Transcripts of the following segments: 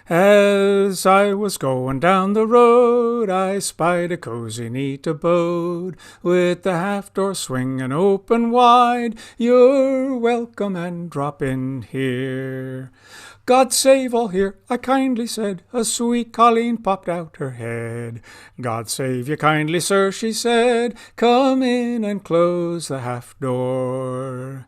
As I was going down the road, I spied a cozy, neat abode, with the half-door swinging open wide. You're welcome and drop in here. God save all here, I kindly said. A sweet colleen popped out her head. God save you kindly, sir, she said. Come in and close the half-door.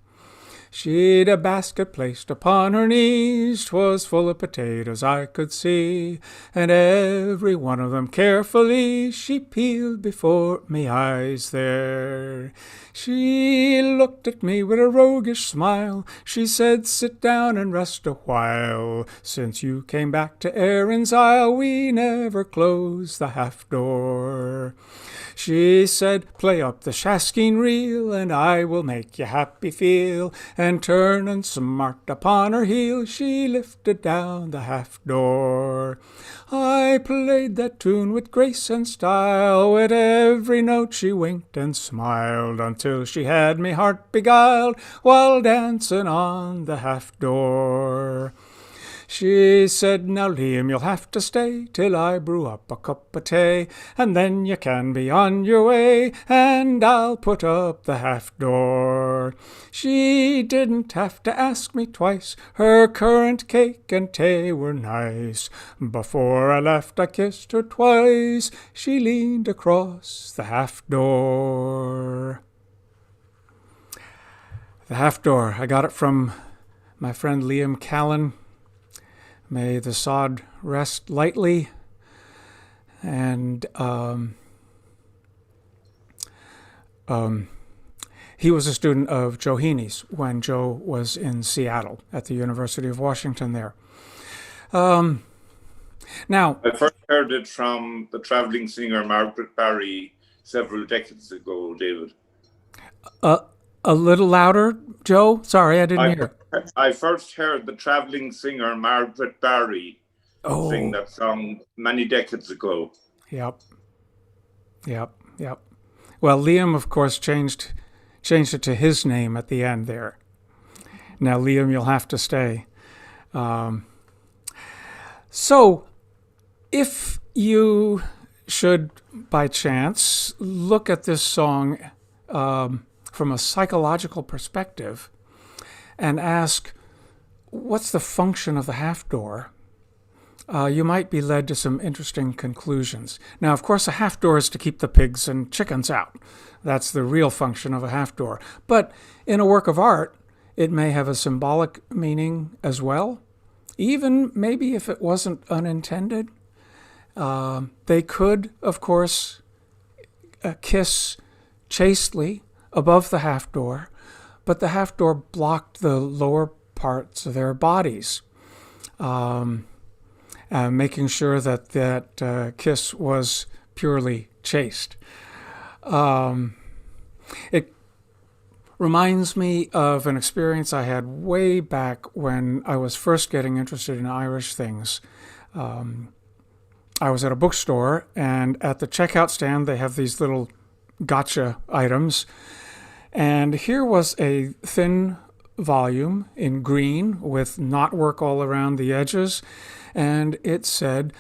She'd a basket placed upon her knees, 'twas full of potatoes I could see, and every one of them carefully she peeled before me eyes there. She looked at me with a roguish smile, she said, sit down and rest a while. Since you came back to Erin's Isle, we never close the half-door. She said, play up the Shaskeen reel, and I will make you happy feel. And turning smart upon her heel, she lifted down the half-door. I played that tune with grace and style, with every note she winked and smiled, until she had me heart beguiled, while dancing on the half-door. She said, now Liam, you'll have to stay till I brew up a cup of tea, and then you can be on your way, and I'll put up the half-door. She didn't have to ask me twice, her currant cake and tea were nice. Before I left I kissed her twice, she leaned across the half-door. The half-door, I got it from my friend Liam Callan. May the sod rest lightly. And he was a student of Joe Heaney's when Joe was in Seattle at the University of Washington there. Now, I first heard it from the traveling singer Margaret Barry several decades ago, David. A little louder, Joe? Sorry, I didn't hear. I first heard the traveling singer Margaret Barry sing that song many decades ago. Yep. Well, Liam, of course, changed it to his name at the end there. Now, Liam, you'll have to stay. So, if you should, by chance, look at this song from a psychological perspective and ask, what's the function of the half-door? You might be led to some interesting conclusions. Now, of course, a half-door is to keep the pigs and chickens out. That's the real function of a half-door. But in a work of art, it may have a symbolic meaning as well, even maybe if it wasn't unintended. They could, of course, kiss chastely above the half-door, but the half-door blocked the lower parts of their bodies, making sure that that kiss was purely chaste. It reminds me of an experience I had way back when I was first getting interested in Irish things. I was at a bookstore, and at the checkout stand they have these little gotcha items. And here was a thin volume in green with knotwork all around the edges, and it said,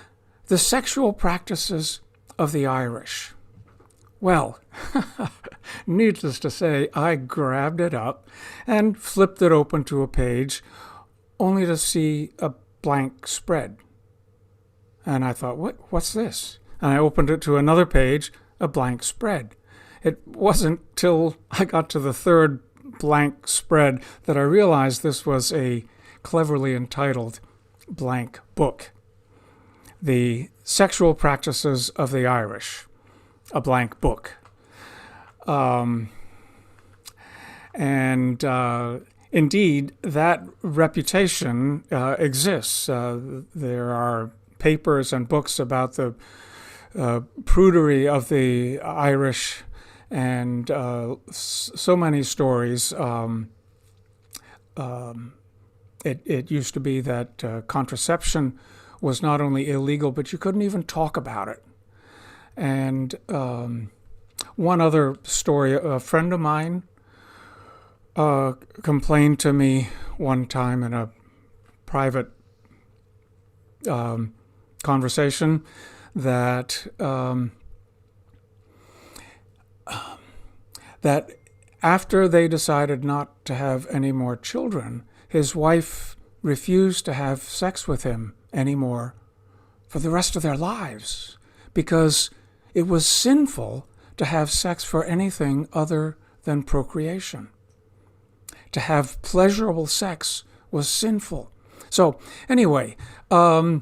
The Sexual Practices of the Irish. Well, needless to say, I grabbed it up and flipped it open to a page, only to see a blank spread. And I thought, what's this? And I opened it to another page, a blank spread. It wasn't till I got to the third blank spread that I realized this was a cleverly entitled blank book. The Sexual Practices of the Irish, a blank book. Indeed, that reputation exists. There are papers and books about the prudery of the Irish, and so many stories. It used to be that contraception was not only illegal, but you couldn't even talk about it. And one other story, a friend of mine complained to me one time in a private conversation that that after they decided not to have any more children, his wife refused to have sex with him anymore for the rest of their lives, because it was sinful to have sex for anything other than procreation. To have pleasurable sex was sinful. So anyway, I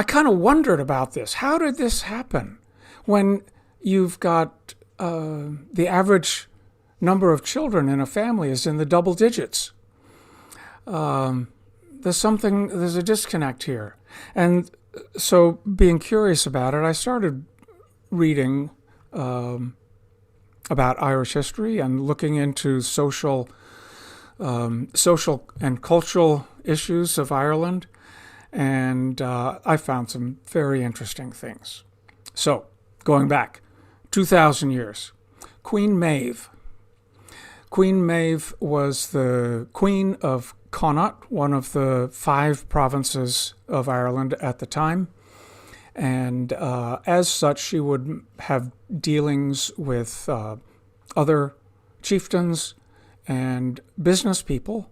kind of wondered about this. How did this happen when you've got the average number of children in a family is in the double digits? There's a disconnect here. And so being curious about it, I started reading about Irish history and looking into social and cultural issues of Ireland. And I found some very interesting things. So, going back 2,000 years, Queen Maeve. Queen Maeve was the queen of Connaught, one of the 5 provinces of Ireland at the time. And as such, she would have dealings with other chieftains and business people.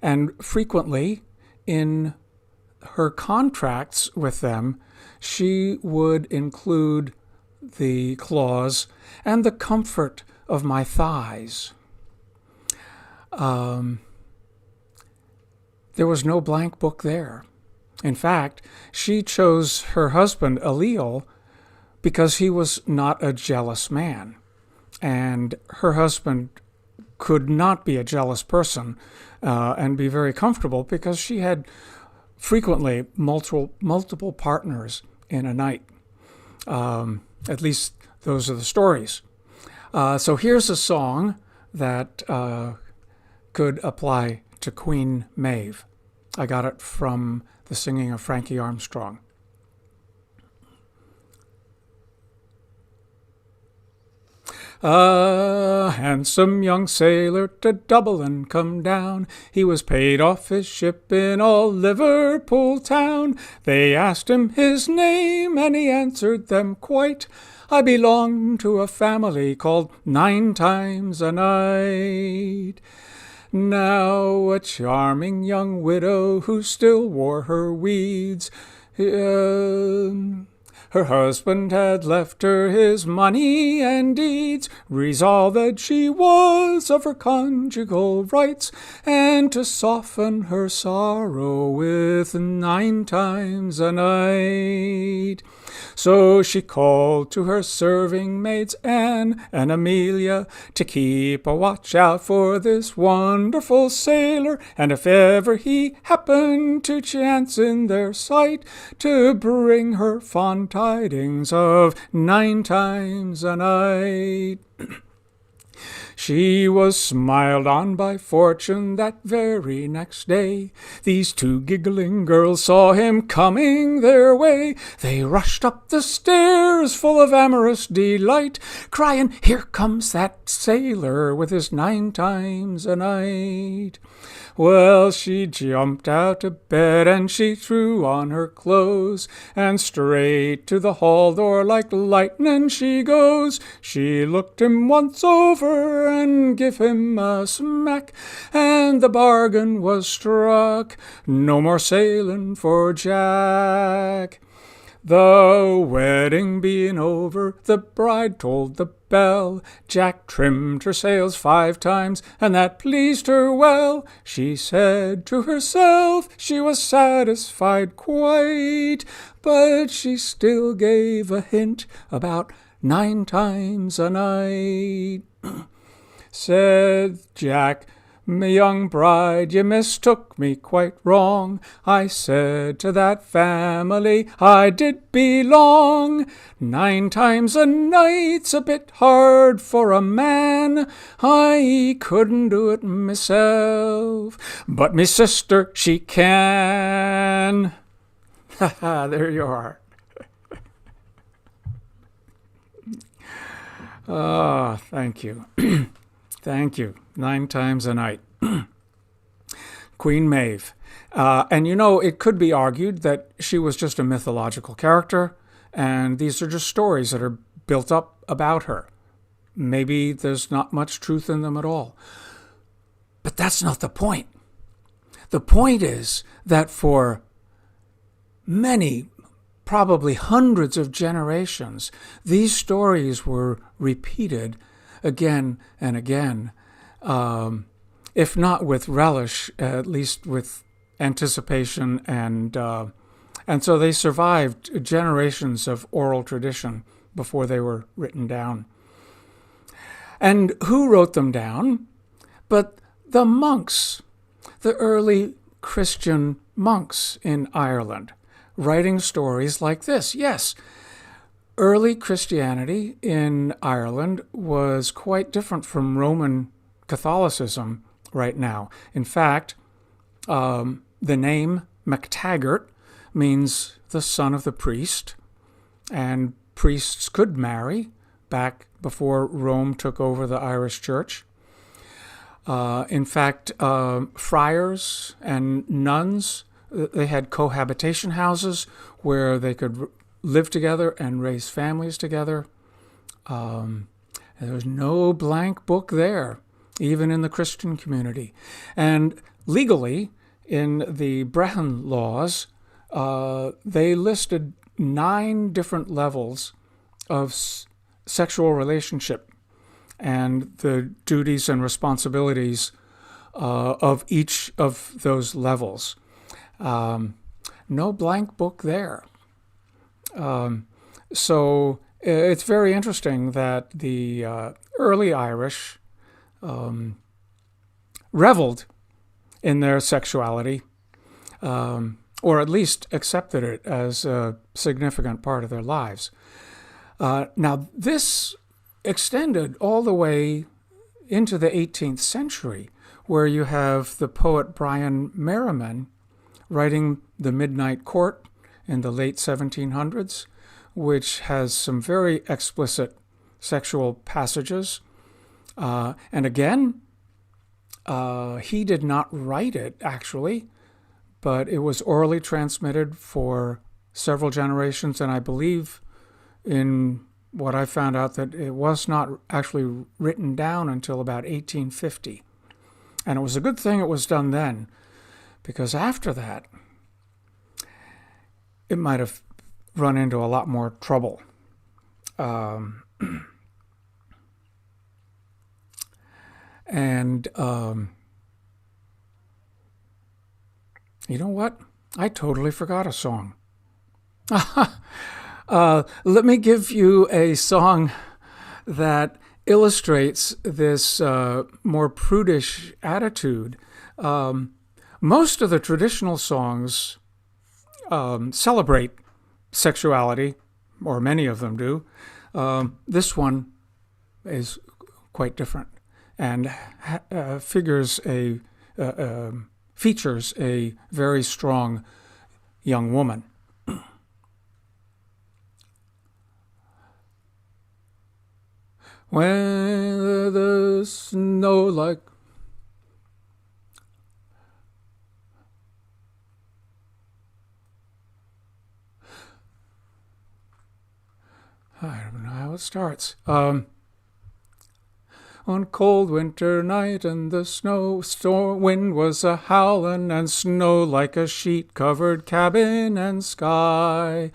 And frequently, in her contracts with them, she would include the clause, "and the comfort of my thighs." There was no blank book there. In fact, she chose her husband, Eliel, because he was not a jealous man. And her husband could not be a jealous person and be very comfortable, because she had frequently multiple partners in a night. At least those are the stories. So here's a song that could apply to Queen Maeve. I got it from the singing of Frankie Armstrong. A handsome young sailor to Dublin come down. He was paid off his ship in all Liverpool town. They asked him his name, and he answered them quite. "I belong to a family called Nine Times a Night." Now a charming young widow who still wore her weeds, her husband had left her his money and deeds, resolved that she was of her conjugal rights, and to soften her sorrow with 9 times a night. So she called to her serving maids, Anne and Amelia, to keep a watch out for this wonderful sailor, and if ever he happened to chance in their sight, to bring her fond tidings of 9 times a night. She was smiled on by fortune that very next day. These 2 giggling girls saw him coming their way. They rushed up the stairs full of amorous delight, crying, "Here comes that sailor with his 9 times a night." Well, she jumped out of bed and she threw on her clothes, and straight to the hall door like lightning she goes. She looked him once over and give him a smack, and the bargain was struck, no more sailing for Jack. The wedding being over, the bride tolled the bell. Jack trimmed her sails 5 times, and that pleased her well. She said to herself she was satisfied quite, but she still gave a hint about 9 times a night. Said Jack, "My young bride, you mistook me quite wrong. I said to that family I did belong. 9 times a night's a bit hard for a man. I couldn't do it myself, but me sister, she can." Ha ha, there you are. Ah, thank you. Thank you. 9 times a night. Queen Maeve. And it could be argued that she was just a mythological character, and these are just stories that are built up about her. Maybe there's not much truth in them at all. But that's not the point. The point is that for many, probably hundreds of generations, these stories were repeated again and again, if not with relish, at least with anticipation, and so they survived generations of oral tradition before they were written down. And who wrote them down? But the monks, the early Christian monks in Ireland, writing stories like this. Yes, early Christianity in Ireland was quite different from Roman Catholicism right now. In fact, the name MacTaggart means the son of the priest, and priests could marry back before Rome took over the Irish church. In fact, friars and nuns, they had cohabitation houses where they could live together and raise families together. There was no blank book there, even in the Christian community. And legally, in the Brehon laws, they listed 9 different levels of sexual relationship and the duties and responsibilities of each of those levels. No blank book there. So it's very interesting that the early Irish reveled in their sexuality, or at least accepted it as a significant part of their lives. Now, this extended all the way into the 18th century, where you have the poet Brian Merriman writing The Midnight Court in the late 1700s, which has some very explicit sexual passages. And again, he did not write it, actually, but it was orally transmitted for several generations, and I believe in what I found out that it was not actually written down until about 1850. And it was a good thing it was done then, because after that, it might have run into a lot more trouble. And you know what? I totally forgot a song. Let me give you a song that illustrates this more prudish attitude. Most of the traditional songs celebrate sexuality, or many of them do. This one is quite different and features a very strong young woman. When the snow like I don't know how it starts. On cold winter night and the storm wind was a howlin' and snow like a sheet covered cabin and sky.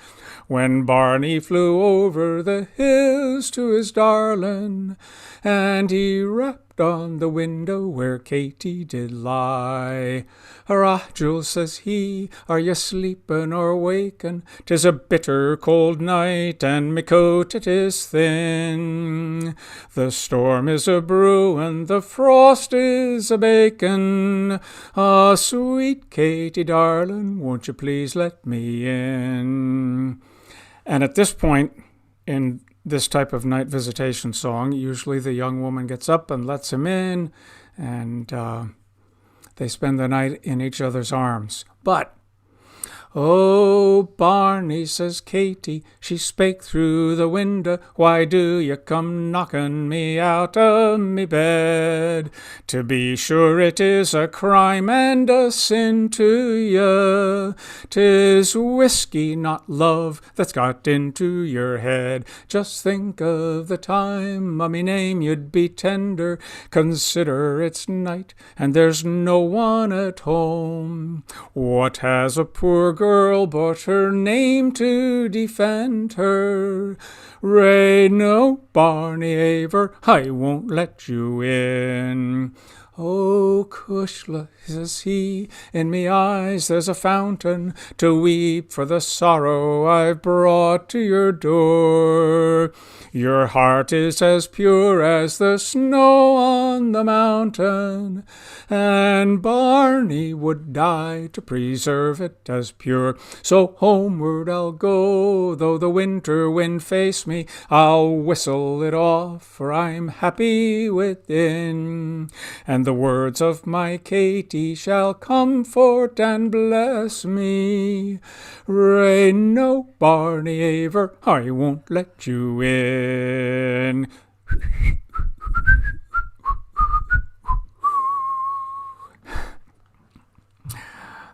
When Barney flew over the hills to his darlin', and he rapped on the window where Katy did lie. Hurrah, Jules, says he, are you sleepin' or wakin'? 'Tis a bitter cold night, and me coat it is thin. The storm is a brewin', the frost is a bakin'. Ah, sweet Katy, darlin', won't you please let me in? And at this point in this type of night visitation song, usually the young woman gets up and lets him in, and they spend the night in each other's arms. But Oh, Barney, says Katy, she spake through the window, why do you come knocking me out of me bed? To be sure it is a crime and a sin to you. 'Tis whiskey, not love, that's got into your head. Just think of the time, mummy name, you'd be tender. Consider it's night, and there's no one at home. What has a poor girl but her name to defend her? Ray, no, Barney Aver, I won't let you in. Oh, Cushla, says he, in me eyes there's a fountain to weep for the sorrow I've brought to your door. Your heart is as pure as the snow on the mountain, and Barney would die to preserve it as pure. So homeward I'll go, though the winter wind face me, I'll whistle it off, for I'm happy within. And the words of my Katy shall comfort and bless me. Ray, no, Barney Aver, I won't let you in.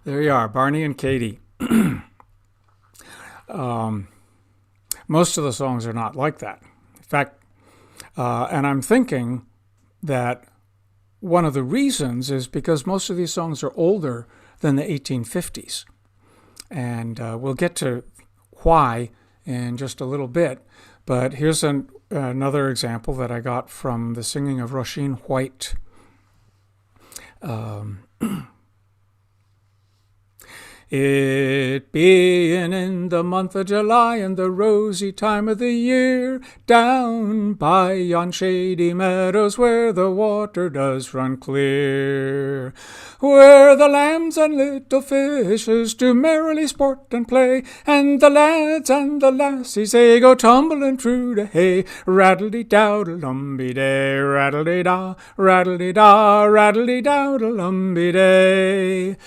There you are, Barney and Katy. Most of the songs are not like that. In fact, and I'm thinking that one of the reasons is because most of these songs are older than the 1850s. And we'll get to why in just a little bit. But here's another example that I got from the singing of Roisin White. It being in the month of July and the rosy time of the year, down by yon shady meadows where the water does run clear, where the lambs and little fishes do merrily sport and play, and the lads and the lassies they go tumbling through the hay, rattle-de-dowdle-lumby-day, rattle-de-da, rattle-de-da, rattle-de-dowdle-lumby-day.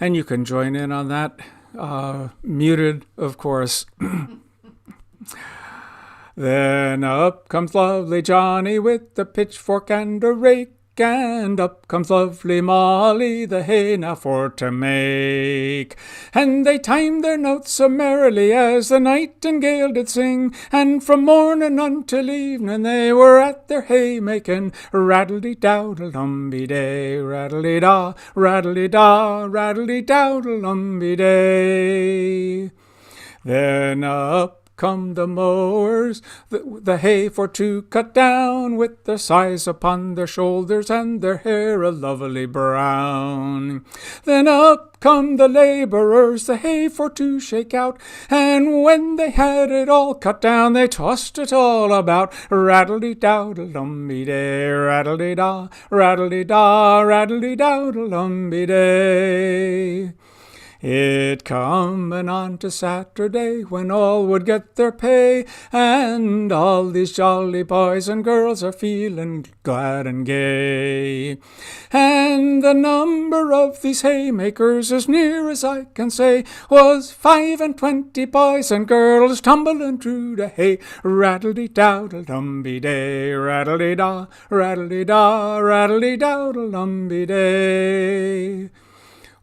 And you can join in on that, muted, of course. Then up comes lovely Johnny with the pitchfork and a rake, and up comes lovely Molly, the hay now for to make. And they timed their notes so merrily as the nightingale did sing, and from morning until evening they were at their haymaking. Rattle-de-dowdle-lumby-day, rattle-de-da, rattle-de-da, rattle-de-dowdle-lumby-day. Then up come the mowers, the hay for to cut down, with their scythes upon their shoulders and their hair a lovely brown. Then up come the labourers, the hay for to shake out, and when they had it all cut down, they tossed it all about. Rattle-de-dowdle-lumby-day, rattle-de-da, rattle-de-da, rattle-de-dowdle-lumby-day. It coming on to Saturday, when all would get their pay, and all these jolly boys and girls are feeling glad and gay. And the number of these haymakers, as near as I can say, was 25 boys and girls tumbling through the hay. Rattle-de-dowdle-lumby-day, rattle-de-da, rattle-de-da, rattle-de-dowdle-lumby-day.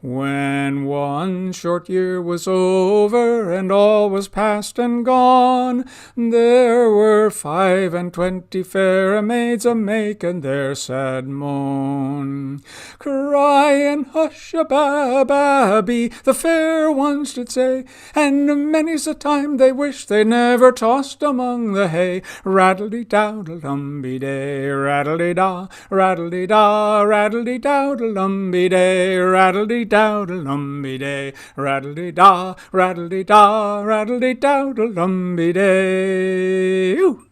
When one short year was over, and all was past and gone, there were 25 fair maids a-making their sad moan, crying, hush-a-babby, the fair ones did say, and many's a time they wished they never tossed among the hay. Rattle-de-dowdle-lumby-day, rattle-de-da, rattle-de-da, rattle-de-dowdle-lumby-day, rattle-de-dowdle-lumby-day, rattle-de-da, rattle-de-da, rattle-de-dowdle-lumby-day. Ooh.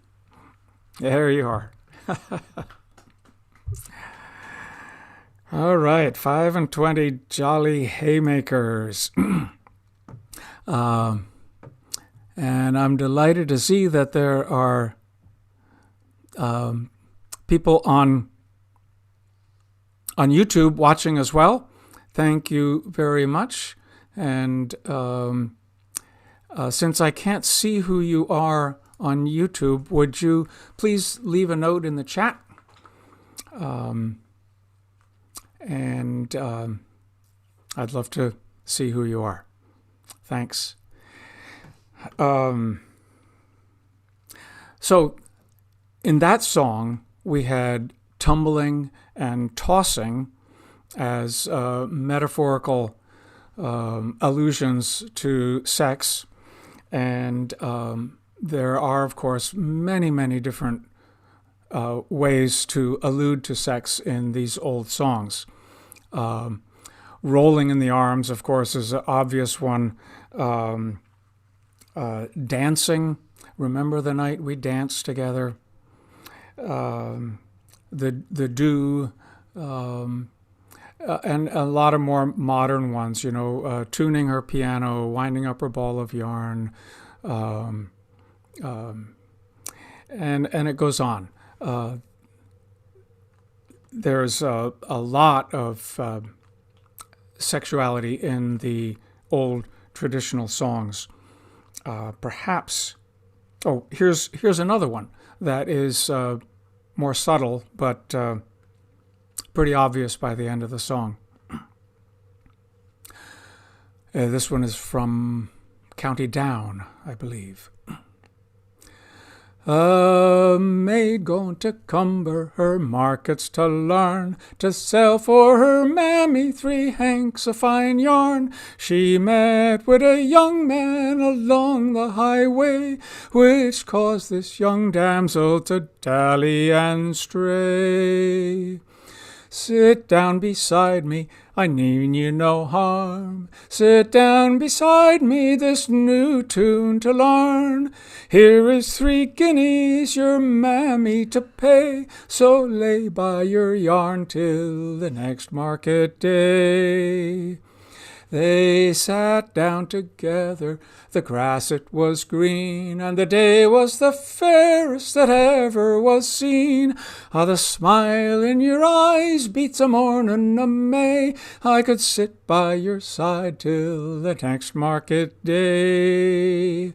There you are. All right, 25 jolly haymakers. And I'm delighted to see that there are people on YouTube watching as well. Thank you very much. And since I can't see who you are on YouTube, would you please leave a note in the chat? I'd love to see who you are. Thanks. So in that song, we had tumbling and tossing as metaphorical allusions to sex. And there are, of course, many, many different ways to allude to sex in these old songs. Rolling in the arms, of course, is an obvious one. Dancing, remember the night we danced together. The dew, and a lot of more modern ones, tuning her piano, winding up her ball of yarn, and it goes on. There's a lot of sexuality in the old traditional songs. Perhaps, here's another one that is more subtle, but pretty obvious by the end of the song. This one is from County Down, I believe. A maid going to Cumber her markets to larn, to sell for her mammy 3 hanks of fine yarn. She met with a young man along the highway, which caused this young damsel to dally and stray. Sit down beside me, I mean you no harm. Sit down beside me, this new tune to larn. Here is 3 guineas your mammy to pay, so lay by your yarn till the next market day. They sat down together, the grass it was green, and the day was the fairest that ever was seen. The smile in your eyes beats a morning of May. I could sit by your side till the next market day.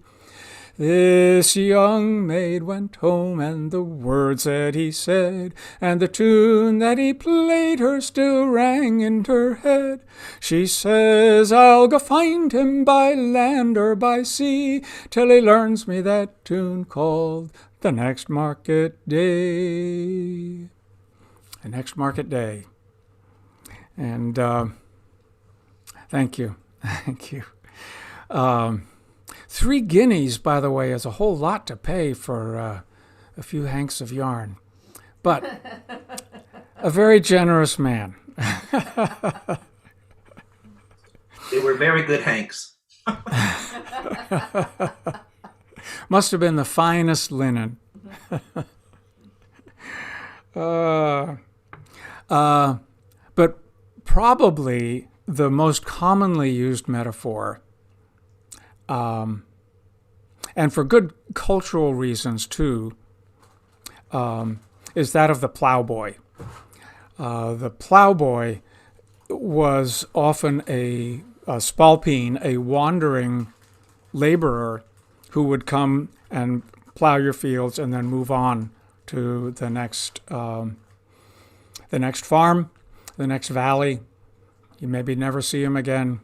This young maid went home, and the words that he said, and the tune that he played her still rang in her head. She says, I'll go find him by land or by sea, till he learns me that tune called the next market day. The next market day. And thank you. Thank you. 3 guineas, by the way, is a whole lot to pay for a few hanks of yarn. But a very generous man. They were very good hanks. Must have been the finest linen. But probably the most commonly used metaphor, and for good cultural reasons too, is that of the plowboy. The plowboy was often a spalpeen, a wandering laborer who would come and plow your fields and then move on to the next farm, the next valley. You maybe never see him again.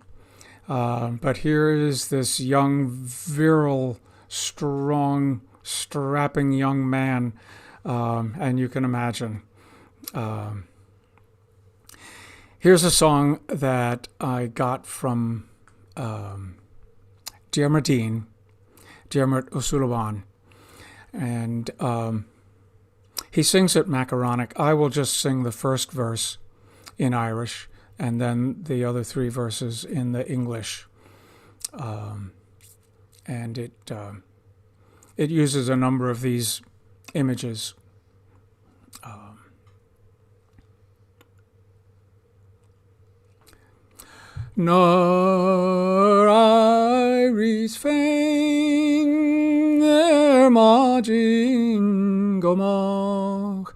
But here is this young, virile, strong, strapping young man, and you can imagine. Here's a song that I got from Diarmuid O'Sullivan, and he sings it Macaronic. I will just sing the first verse in Irish, and then the other 3 verses in the English. And it uses a number of these images. Nor Irish fain their margin gomach,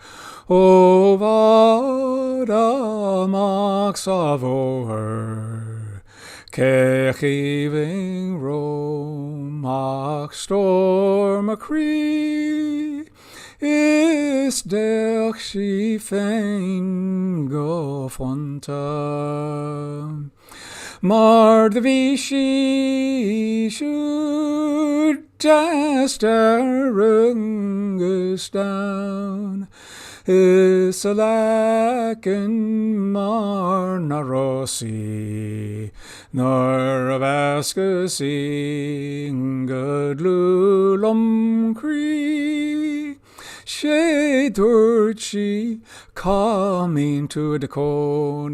o vad amach savour, Kechiving Rome, ach storm a cree, is delch she fein go fonta. Maar the Vichy should cast her rungus down, is a lacken mar na rossi, nor a vascusing good lulum cree. She she coming to the coney.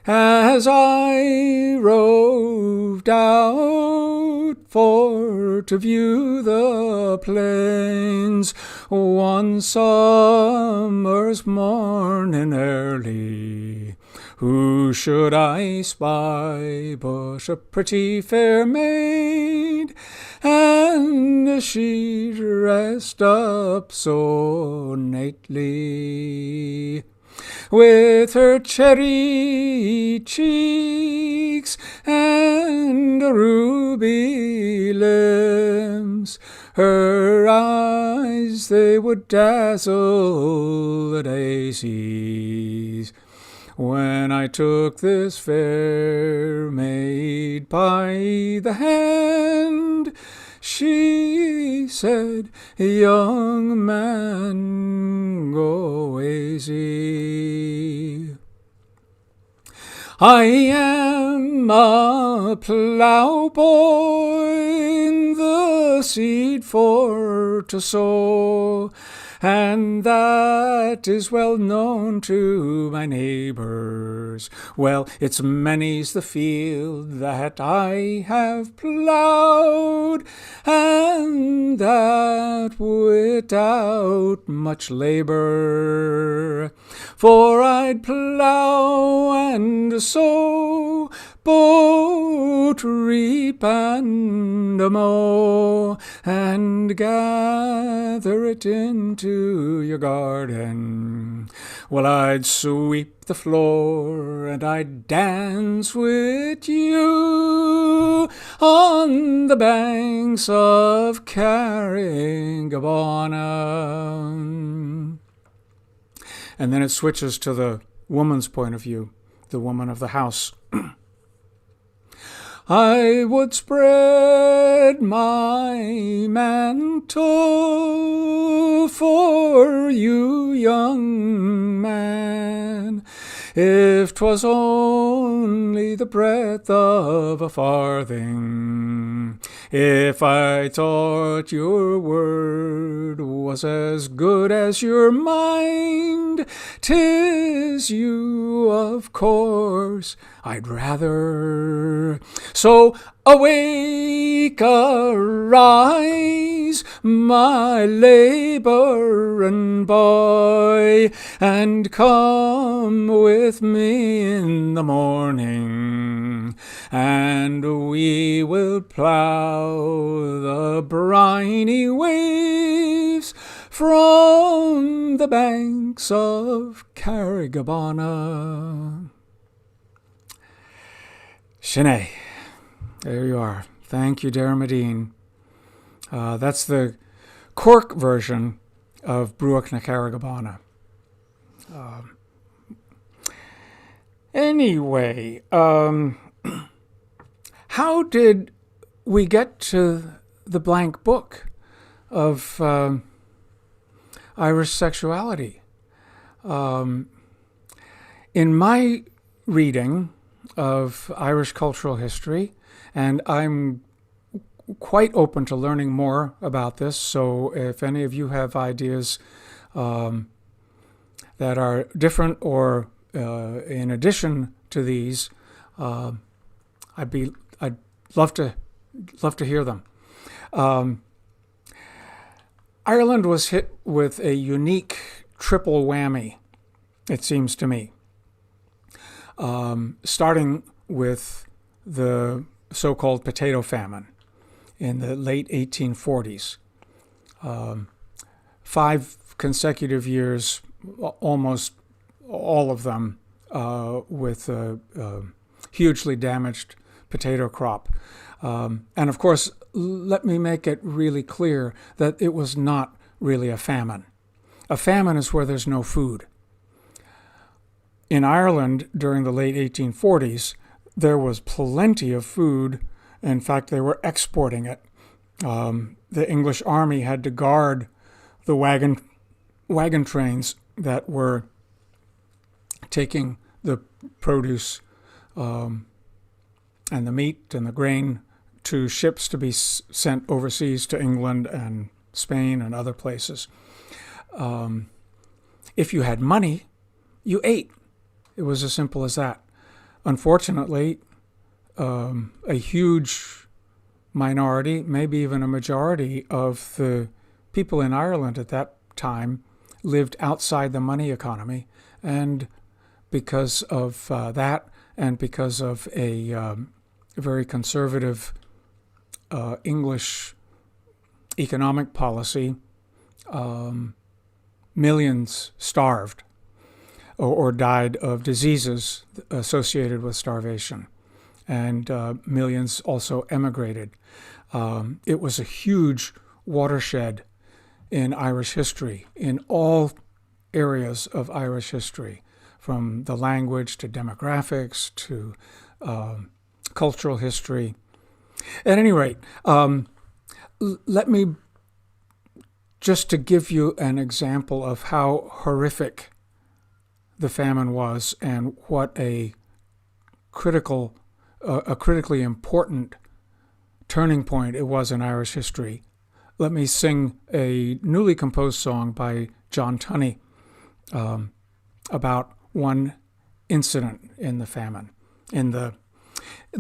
As I roved out for to view the plains one summer's morning early, who should I spy but a pretty fair maid, and she dressed up so neatly, with her cherry cheeks and ruby limbs, her eyes they would dazzle the daisies. When I took this fair maid by the hand, she said, young man, go easy. I am a ploughboy in the seed for to sow, and that is well known to my neighbors. Well, it's many's the field that I have ploughed, and that without much labor. For I'd plough and sow, both reap and mow, and gather it into your garden. Well, I'd sweep the floor and I'd dance with you on the banks of Carrigabanna. And then it switches to the woman's point of view, the woman of the house. I would spread my mantle for you, young man, if 'twas only the breadth of a farthing. If I thought your word was as good as your mind, 'tis you, of course, I'd rather. So awake, arise, my labouring boy, and come with me in the morning, and we will plough the briny waves from the banks of Carrigabanna. Shine. There you are. Thank you, Dermodine. That's the Cork version of Bruach na Carrigabanna. Anyway, how did we get to the blank book of Irish sexuality? In my reading of Irish cultural history, and I'm quite open to learning more about this, so if any of you have ideas that are different or in addition to these, I'd love to hear them. Ireland was hit with a unique triple whammy, it seems to me. Starting with the so-called potato famine in the late 1840s. 5 consecutive years, almost all of them with a hugely damaged potato crop. And of course, let me make it really clear that it was not really a famine. A famine is where there's no food. In Ireland during the late 1840s, there was plenty of food. In fact, they were exporting it. The English army had to guard the wagon trains that were taking the produce and the meat and the grain to ships to be sent overseas to England and Spain and other places. If you had money, you ate. It was as simple as that. Unfortunately, a huge minority, maybe even a majority of the people in Ireland at that time lived outside the money economy. And because of that, and because of a very conservative English economic policy, millions starved or died of diseases associated with starvation. And millions also emigrated. It was a huge watershed in Irish history, in all areas of Irish history, from the language to demographics to cultural history. At any rate, let me, just to give you an example of how horrific the famine was and what a critically important turning point it was in Irish history, let me sing a newly composed song by John Tunney about one incident in the famine, in the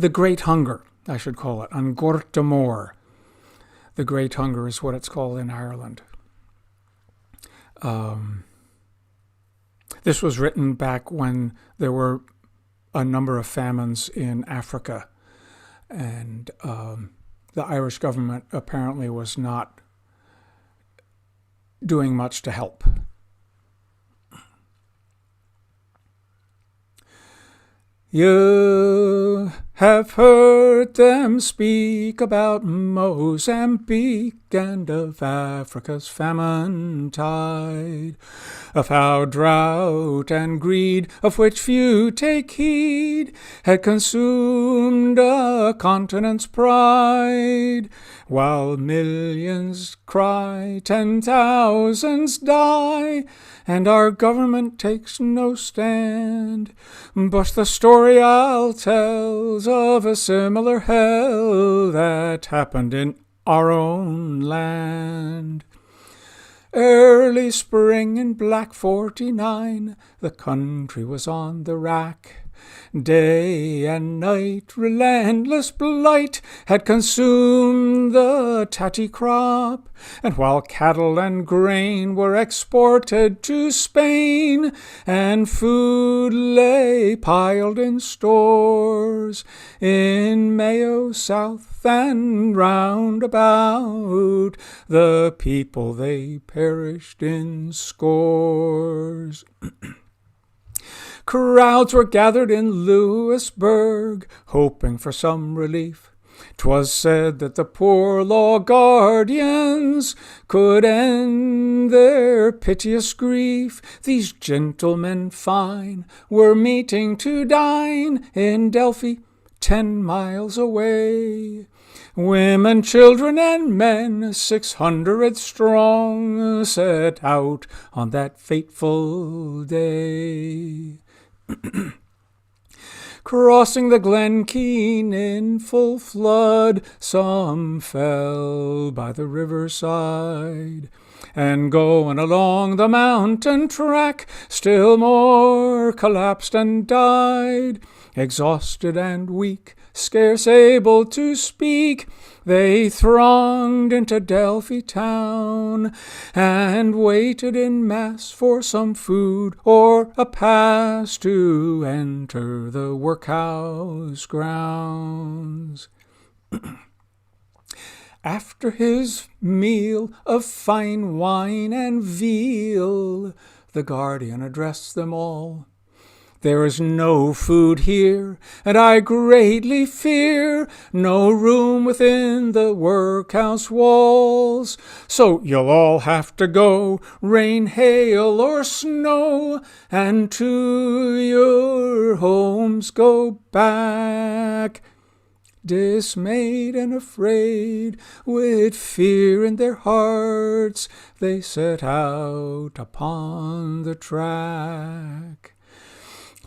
Great Hunger, I should call it, An Gorta Mór. The Great Hunger is what it's called in Ireland. This was written back when there were a number of famines in Africa, and the Irish government apparently was not doing much to help. You have heard them speak about Mozambique and of Africa's famine tide, of how drought and greed, of which few take heed, had consumed a continent's pride, while millions cry, 10,000s die, and our government takes no stand. But the story I'll tell's of a similar hell that happened in our own land. Early spring in Black 49, the country was on the rack. Day and night, relentless blight had consumed the tatty crop, and while cattle and grain were exported to Spain, and food lay piled in stores in Mayo, South, and round about, the people they perished in scores. Crowds were gathered in Louisburg, hoping for some relief. 'Twas said that the poor law guardians could end their piteous grief. These gentlemen fine were meeting to dine in Delphi, 10 miles away. Women, children, and men, 600 strong, set out on that fateful day. Crossing the Glen Keane in full flood, some fell by the riverside, and going along the mountain track, still more collapsed and died. Exhausted and weak, scarce able to speak, they thronged into Delphi town, and waited in mass for some food or a pass to enter the workhouse grounds. After his meal of fine wine and veal, the guardian addressed them all. There is no food here, and I greatly fear no room within the workhouse walls. So you'll all have to go, rain, hail, or snow, and to your homes go back. Dismayed and afraid, with fear in their hearts, they set out upon the track.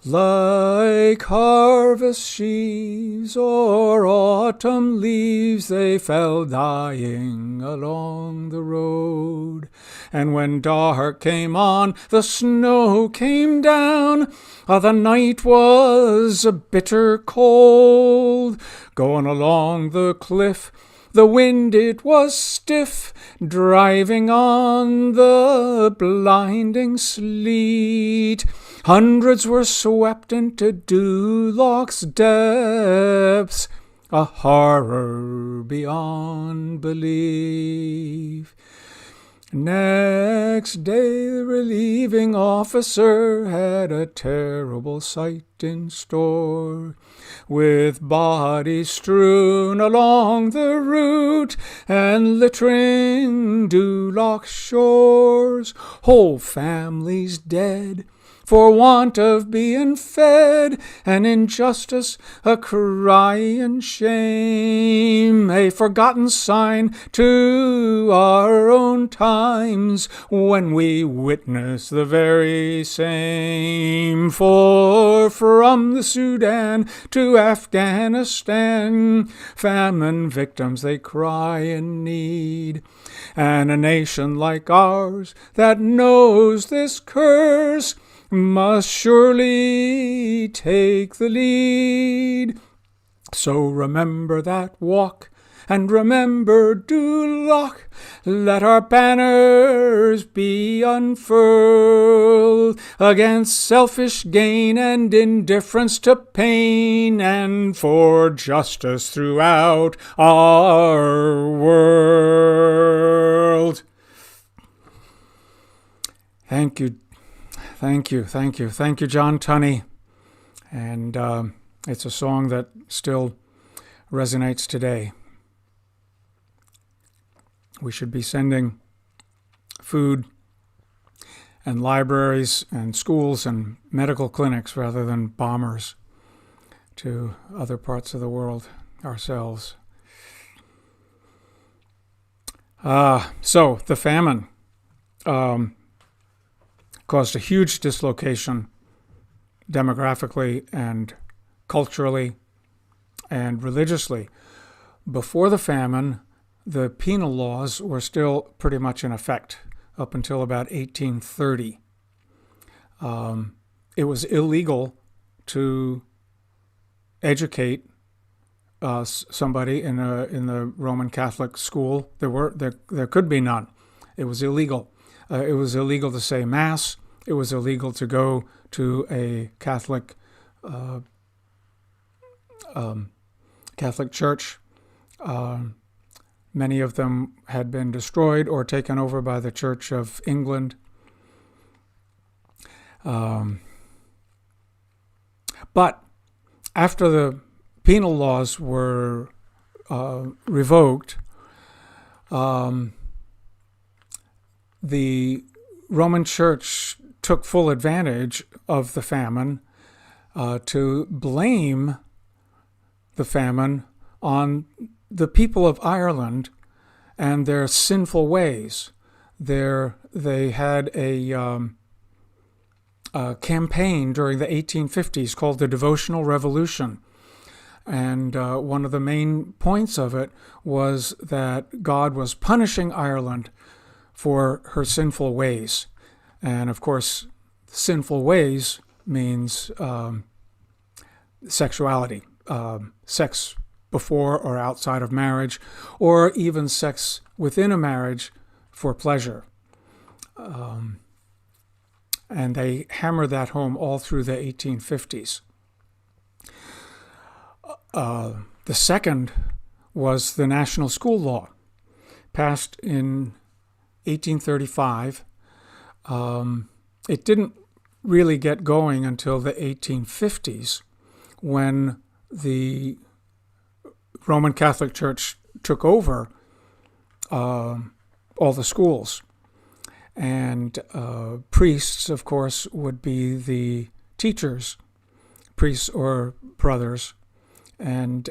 Like harvest sheaves or autumn leaves, they fell dying along the road. And when dark came on, the snow came down. The night was bitter cold. Going along the cliff, the wind it was stiff, driving on the blinding sleet. Hundreds were swept into Duloch's depths, a horror beyond belief. Next day the relieving officer had a terrible sight in store, with bodies strewn along the route and littering Duloch's shores, whole families dead for want of being fed, and injustice a cry and shame, a forgotten sign to our own times when we witness the very same. For from the Sudan to Afghanistan, famine victims they cry in need, and a nation like ours that knows this curse must surely take the lead. So remember that walk, and remember Duloch. Let our banners be unfurled against selfish gain and indifference to pain, and for justice throughout our world. Thank you. Thank you, John Tunney. And it's a song that still resonates today. We should be sending food and libraries and schools and medical clinics rather than bombers to other parts of the world ourselves. So the famine caused a huge dislocation demographically and culturally and religiously. Before the famine, the penal laws were still pretty much in effect up until about 1830. It was illegal to educate somebody in the Roman Catholic school. There could be none. It was illegal. It was illegal to say Mass. It was illegal to go to a Catholic church. Many of them had been destroyed or taken over by the Church of England. But after the penal laws were revoked, the Roman Church took full advantage of the famine to blame the famine on the people of Ireland and their sinful ways. They had a campaign during the 1850s called the Devotional Revolution. And one of the main points of it was that God was punishing Ireland for her sinful ways. And of course, sinful ways means sexuality, sex before or outside of marriage, or even sex within a marriage for pleasure. And they hammered that home all through the 1850s. The second was the National School Law, passed in 1835. It didn't really get going until the 1850s, when the Roman Catholic Church took over all the schools. And priests, of course, would be the teachers, priests or brothers. And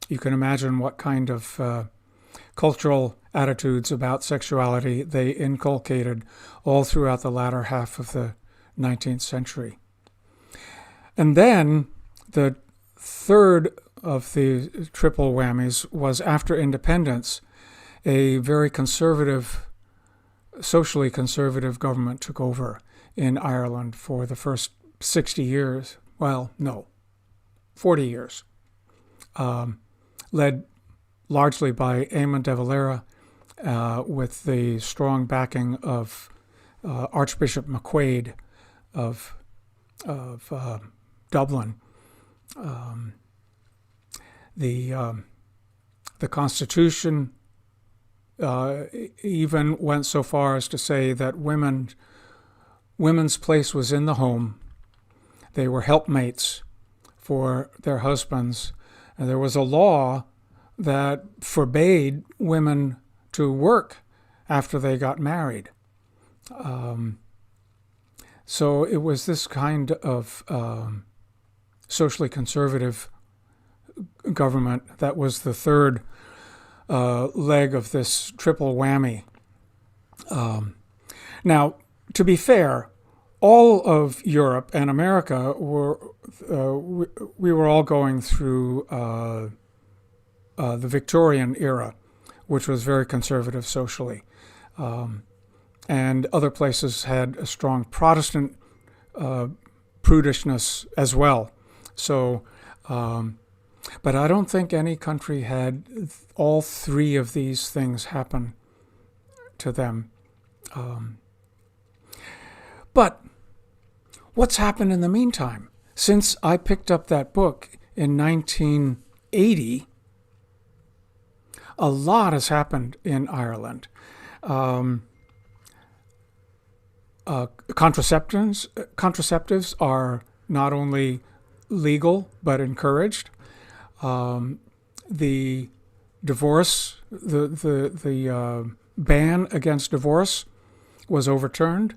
you can imagine what kind of cultural attitudes about sexuality they inculcated all throughout the latter half of the 19th century. And then the third of the triple whammies was, after independence, a very conservative, socially conservative government took over in Ireland for the first 60 years. Well, no, 40 years, led largely by Eamon de Valera, with the strong backing of Archbishop McQuaid of Dublin. The Constitution even went so far as to say that women's place was in the home. They were helpmates for their husbands. And there was a law that forbade women to work after they got married. So it was this kind of socially conservative government that was the third leg of this triple whammy. Now, to be fair, all of Europe and America we were all going through the Victorian era, which was very conservative socially. And other places had a strong Protestant prudishness as well. So, but I don't think any country had all three of these things happen to them. But what's happened in the meantime? Since I picked up that book in 1980, a lot has happened in Ireland. Contraceptives are not only legal but encouraged. The divorce, the ban against divorce was overturned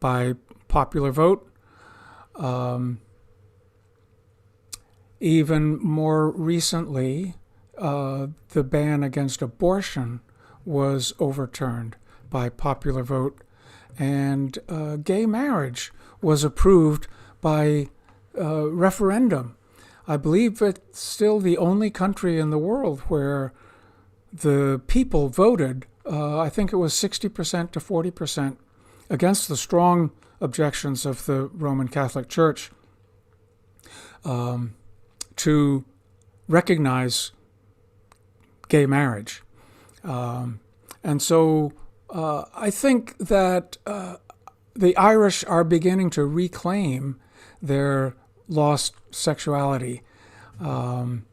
by popular vote. Even more recently, the ban against abortion was overturned by popular vote, and gay marriage was approved by referendum. I believe it's still the only country in the world where the people voted, I think it was 60% to 40%, against the strong objections of the Roman Catholic Church, to recognize gay marriage. And so I think that the Irish are beginning to reclaim their lost sexuality and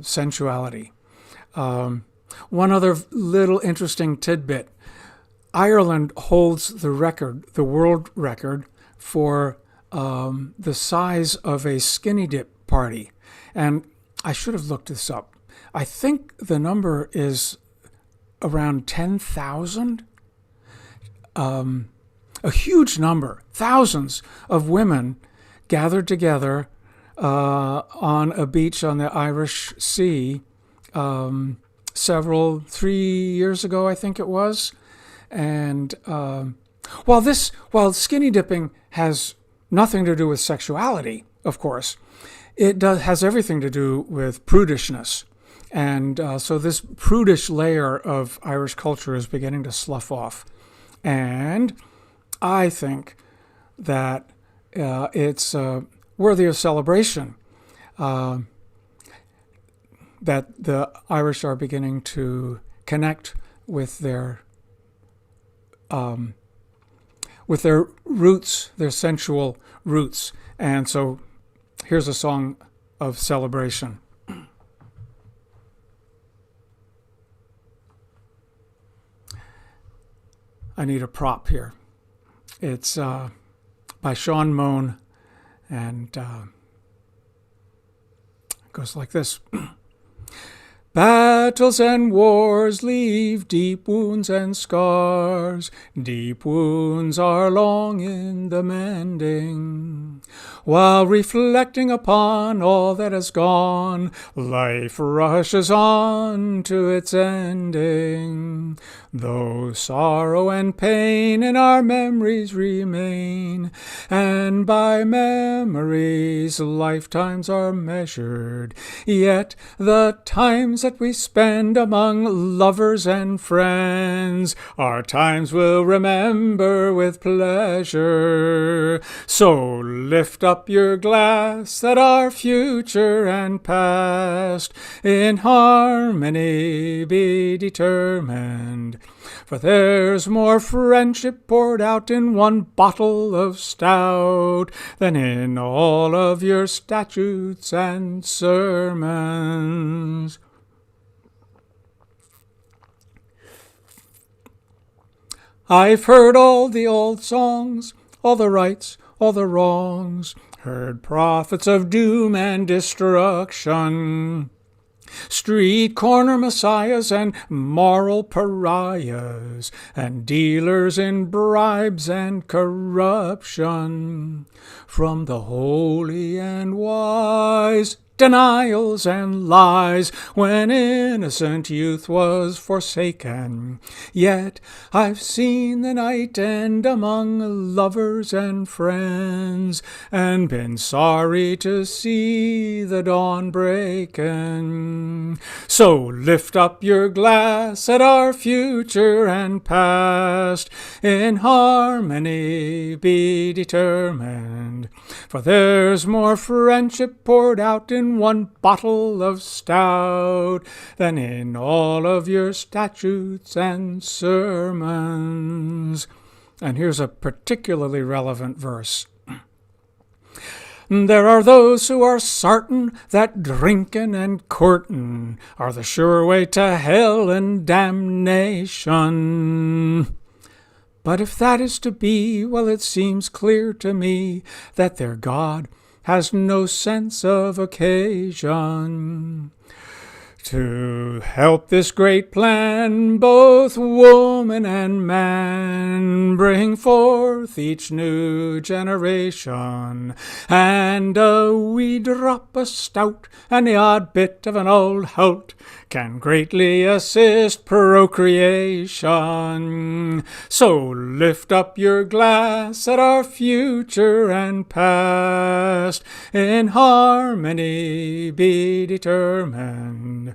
sensuality. One other little interesting tidbit. Ireland holds the record, the world record, for the size of a skinny dip party. And I should have looked this up. I think the number is around 10,000. A huge number, thousands of women gathered together on a beach on the Irish Sea 3 years ago, I think it was. And while skinny dipping has nothing to do with sexuality, of course, it has everything to do with prudishness. And so this prudish layer of Irish culture is beginning to slough off. And I think that it's worthy of celebration that the Irish are beginning to connect with their roots, their sensual roots. And so here's a song of celebration. I need a prop here. It's by Sean Moan, and it goes like this. Battles and wars leave deep wounds and scars. Deep wounds are long in the mending. While reflecting upon all that has gone, life rushes on to its ending. Though sorrow and pain in our memories remain, and by memories lifetimes are measured, yet the times that we spend among lovers and friends are times we'll remember with pleasure. So lift up your glass that our future and past in harmony be determined. For there's more friendship poured out in one bottle of stout than in all of your statutes and sermons. I've heard all the old songs, all the rights, all the wrongs, heard prophets of doom and destruction, street corner messiahs and moral pariahs, and dealers in bribes and corruption. From the holy and wise, denials and lies, when innocent youth was forsaken. Yet I've seen the night end among lovers and friends, and been sorry to see the dawn breaking. So lift up your glass at our future and past, in harmony be determined. For there's more friendship poured out in one bottle of stout than in all of your statutes and sermons. And here's a particularly relevant verse. There are those who are sartin that drinkin' and courtin' are the sure way to hell and damnation. But if that is to be, well, it seems clear to me that their God has no sense of occasion. To help this great plan, both woman and man bring forth each new generation, and a wee drop of stout and the odd bit of an old hout can greatly assist procreation. So lift up your glass at our future and past, in harmony be determined.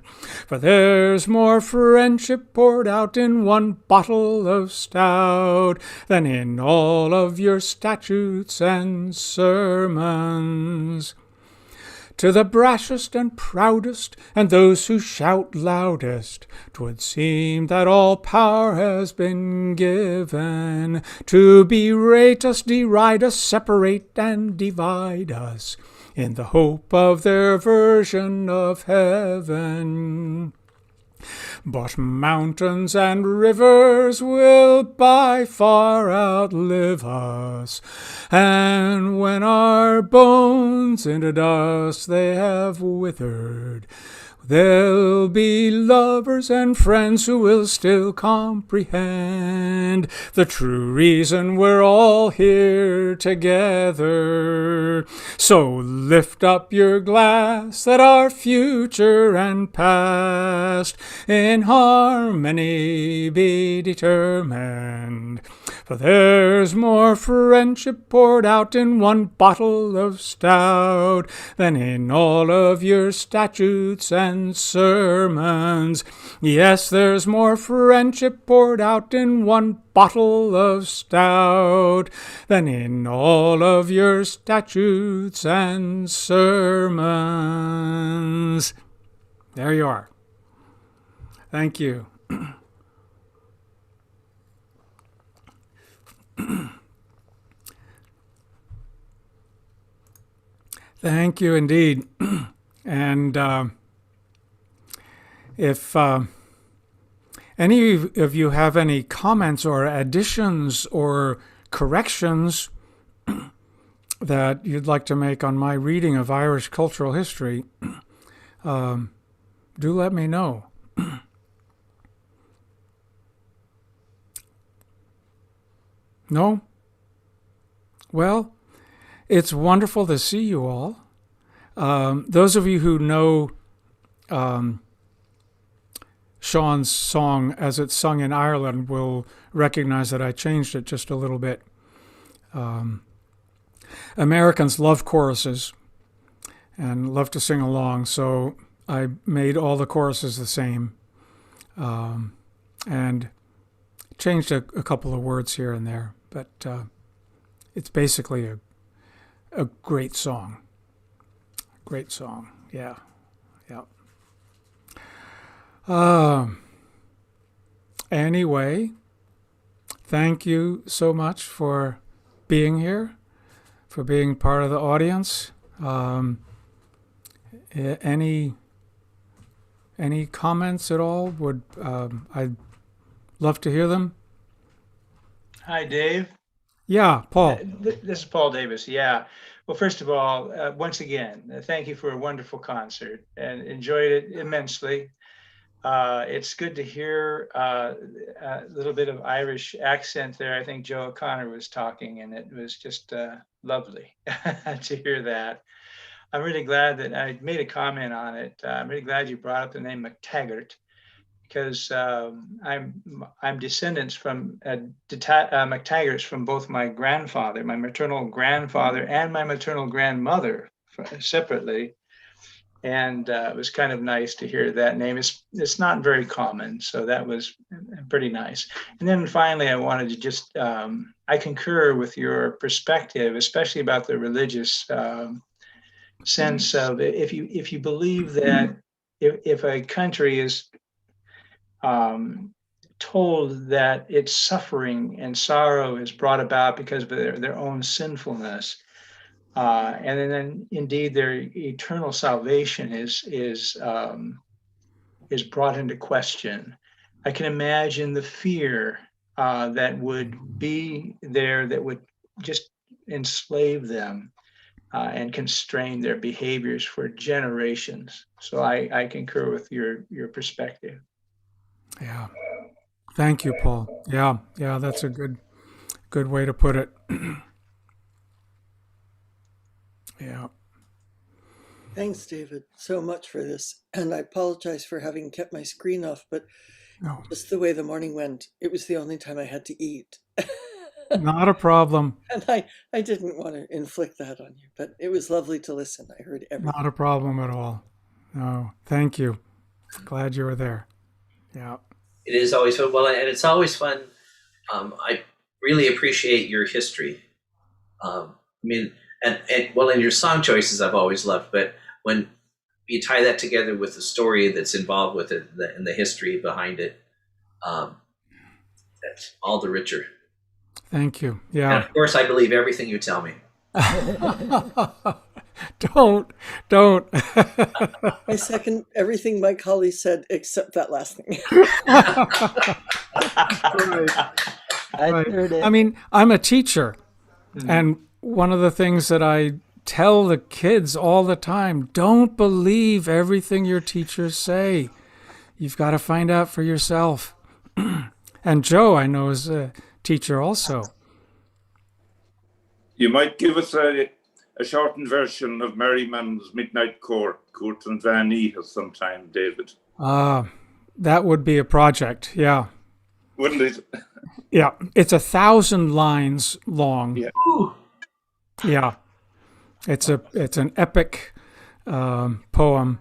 For there's more friendship poured out in one bottle of stout than in all of your statutes and sermons. To the brashest and proudest, and those who shout loudest, 'twould seem that all power has been given to berate us, deride us, separate and divide us, in the hope of their version of heaven. But mountains and rivers will by far outlive us, and when our bones into dust they have withered, there'll be lovers and friends who will still comprehend the true reason we're all here together. So lift up your glass at our future and past, in harmony be determined. For there's more friendship poured out in one bottle of stout than in all of your statutes and sermons. Yes, there's more friendship poured out in one bottle of stout than in all of your statutes and sermons. There you are. Thank you. Thank you indeed. And if any of you have any comments or additions or corrections that you'd like to make on my reading of Irish cultural history, do let me know. No? Well, it's wonderful to see you all. Those of you who know Sean's song as it's sung in Ireland will recognize that I changed it just a little bit. Americans love choruses and love to sing along, so I made all the choruses the same and changed a couple of words here and there, but it's basically a great song. Great song, yeah. Anyway, thank you so much for being here, for being part of the audience. Any comments at all? I'd love to hear them. Hi, Dave. Yeah, Paul. This is Paul Davis. Yeah. Well, first of all, once again, thank you for a wonderful concert and enjoyed it immensely. It's good to hear a little bit of Irish accent there. I think Joe O'Connor was talking, and it was just lovely to hear that. I'm really glad that I made a comment on it. I'm really glad you brought up the name MacTaggart, because I'm descendants from MacTaggarts from both my grandfather, my maternal grandfather, and my maternal grandmother separately. And it was kind of nice to hear that name. It's not very common, so that was pretty nice. And then finally, I wanted to just I concur with your perspective, especially about the religious sense of if you believe that if a country is told that its suffering and sorrow is brought about because of their own sinfulness, and then indeed their eternal salvation is brought into question. I can imagine the fear that would be there, that would just enslave them and constrain their behaviors for generations. So I concur with your perspective. Yeah. Thank you, Paul. Yeah, that's a good way to put it. Yeah. Thanks, David, so much for this. And I apologize for having kept my screen off, but No, just the way the morning went, it was the only time I had to eat. not a problem. And I didn't want to inflict that on you, but it was lovely to listen. I heard everything. Not a problem at all. No, thank you. Glad you were there. Yeah. It is always fun. Well, and it's always fun. I really appreciate your history. I mean, and well, and your song choices I've always loved. But when you tie that together with the story that's involved with it and the history behind it, that's all the richer. Thank you. Yeah. And of course, I believe everything you tell me. Don't. I second everything Mike Holly said, except that last thing. Right. I mean, I'm a teacher, and one of the things that I tell the kids all the time, don't believe everything your teachers say. You've got to find out for yourself. And Joe, I know, is a teacher also. You might give us a shortened version of Merriman's Midnight Court and Van Ehe sometime, David. That would be a project, yeah. Wouldn't it? Yeah, it's 1,000 lines long. Yeah. Yeah, it's an epic poem,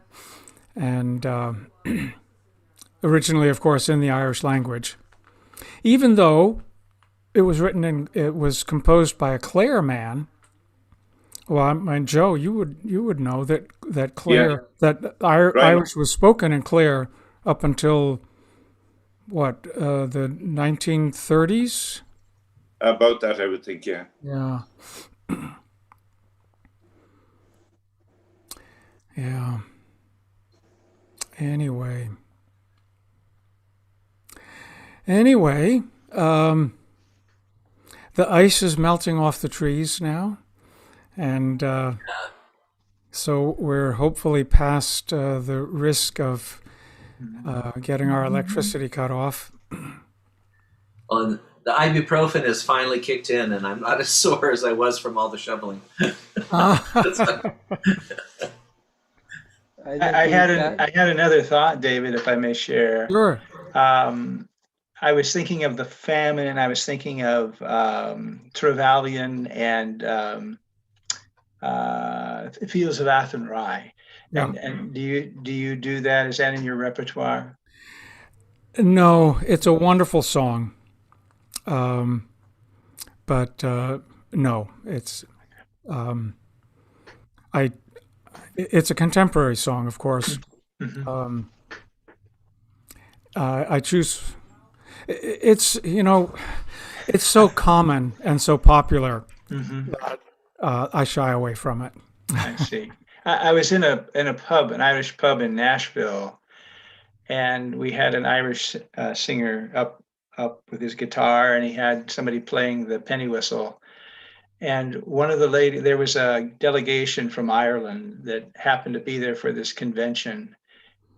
and originally, of course, in the Irish language. Even though it was composed by a Clare man. Well, I mean, Joe, you would know that Clare, that Irish was spoken in Clare up until what, the 1930s? About that, I would think, yeah. Yeah. Yeah. Anyway, the ice is melting off the trees now, And so we're hopefully past the risk of getting our electricity cut off. Well, the ibuprofen has finally kicked in, and I'm not as sore as I was from all the shoveling. I had another thought, David, if I may share. Sure. I was thinking of the famine, and I was thinking of Trevelyan and Fields of Athenry. Yeah. And do you do that? Is that in your repertoire? No, it's a wonderful song. But no, it's it's a contemporary song, of course. Mm-hmm. I choose. It's it's so common and so popular that I shy away from it. I see. I was in a pub, an Irish pub in Nashville, and we had an Irish singer up with his guitar, and he had somebody playing the penny whistle. And one of the ladies, there was a delegation from Ireland that happened to be there for this convention.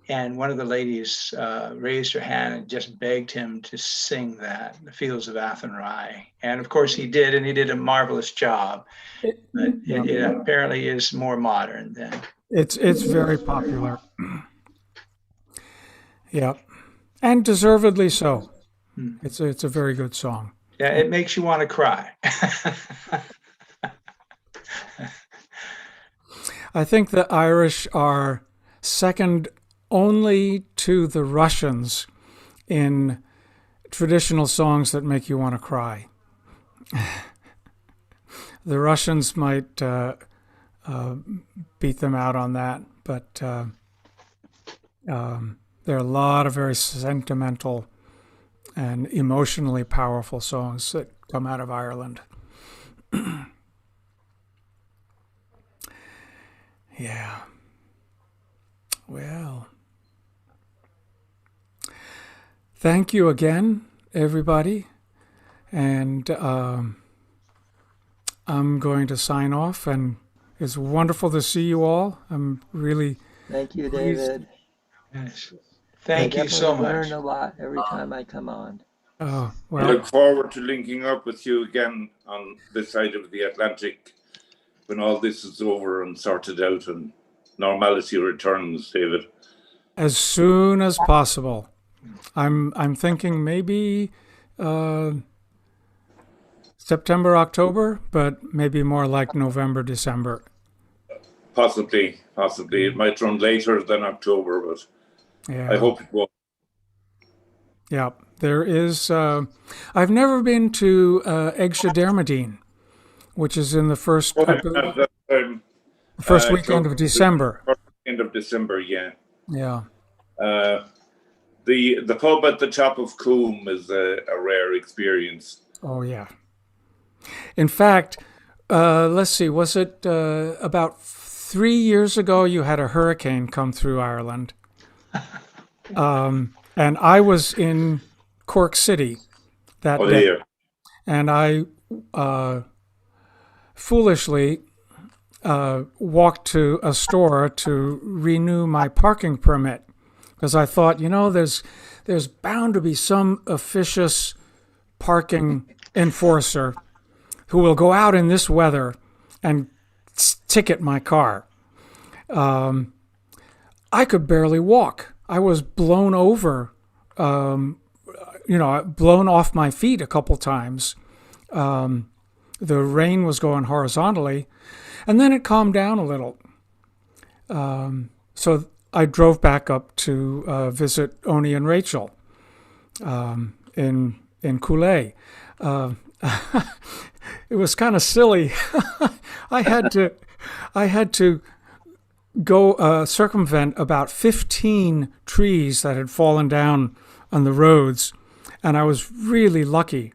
And one of the ladies raised her hand and just begged him to sing that, The Fields of Athenry. And of course he did, and he did a marvelous job. But it apparently is more modern than. It's very popular. Yeah, and deservedly so. It's a very good song. Yeah, it makes you want to cry. I think the Irish are second only to the Russians in traditional songs that make you want to cry. The Russians might beat them out on that, but there are a lot of very sentimental and emotionally powerful songs that come out of Ireland. Yeah. Well, thank you again, everybody. And I'm going to sign off, and it's wonderful to see you all. I'm really Thank you, pleased. David. Yes. Thank you so I learn much. a lot every time I come on. Oh, I well, look forward to linking up with you again on this side of the Atlantic when all this is over and sorted out and normality returns, David. as soon as possible. I'm thinking maybe September, October, but maybe more like November, December. Possibly. It might run later than October, but Yeah. I hope it won't. Yeah, there is. I've never been to Eggshadermadine, which is in the first first weekend of December. First weekend of December, yeah. Yeah. The pub at the top of Coombe is a rare experience. Oh, yeah. In fact, let's see, was it about 3 years ago you had a hurricane come through Ireland? And I was in Cork City that day. Dear. And I foolishly walked to a store to renew my parking permit because I thought, there's bound to be some officious parking enforcer who will go out in this weather and ticket my car. I could barely walk. I was blown over, blown off my feet a couple times. The rain was going horizontally, and then it calmed down a little. So I drove back up to visit Oni and Rachel in Cooley. It was kind of silly. I had to go circumvent about 15 trees that had fallen down on the roads, and I was really lucky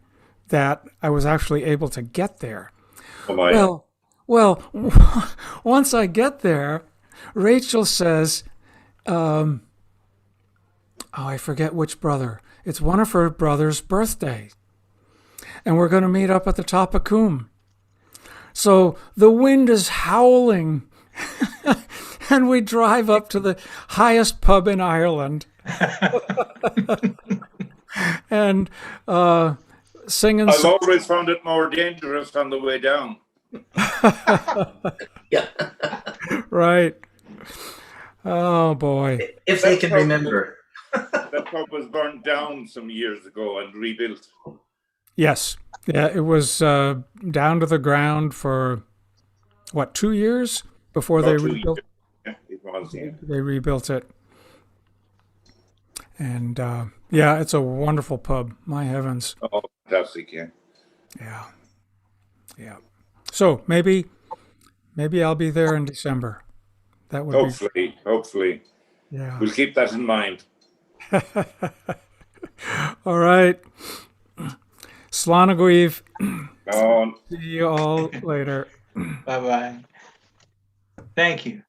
that I was actually able to get there. Oh my. Well, once I get there, Rachel says, I forget which brother. It's one of her brother's birthday, and we're going to meet up at the top of Coombe. So the wind is howling, and we drive up to the highest pub in Ireland, and singing. I've always found it more dangerous on the way down. Yeah. Right. Oh boy. If they can remember. That pub was burned down some years ago and rebuilt. Yes. Yeah, it was down to the ground for what, 2 years before they About 2 rebuilt. years. Yeah, it was. Yeah. They rebuilt it. And yeah, it's a wonderful pub. My heavens. Oh, fantastic! Yeah. Yeah. Yeah. So maybe I'll be there in December. That would Hopefully, be. Yeah. we'll keep that in mind. All right. Slánaghuíomh. Oh, See you all later. Bye-bye. Thank you.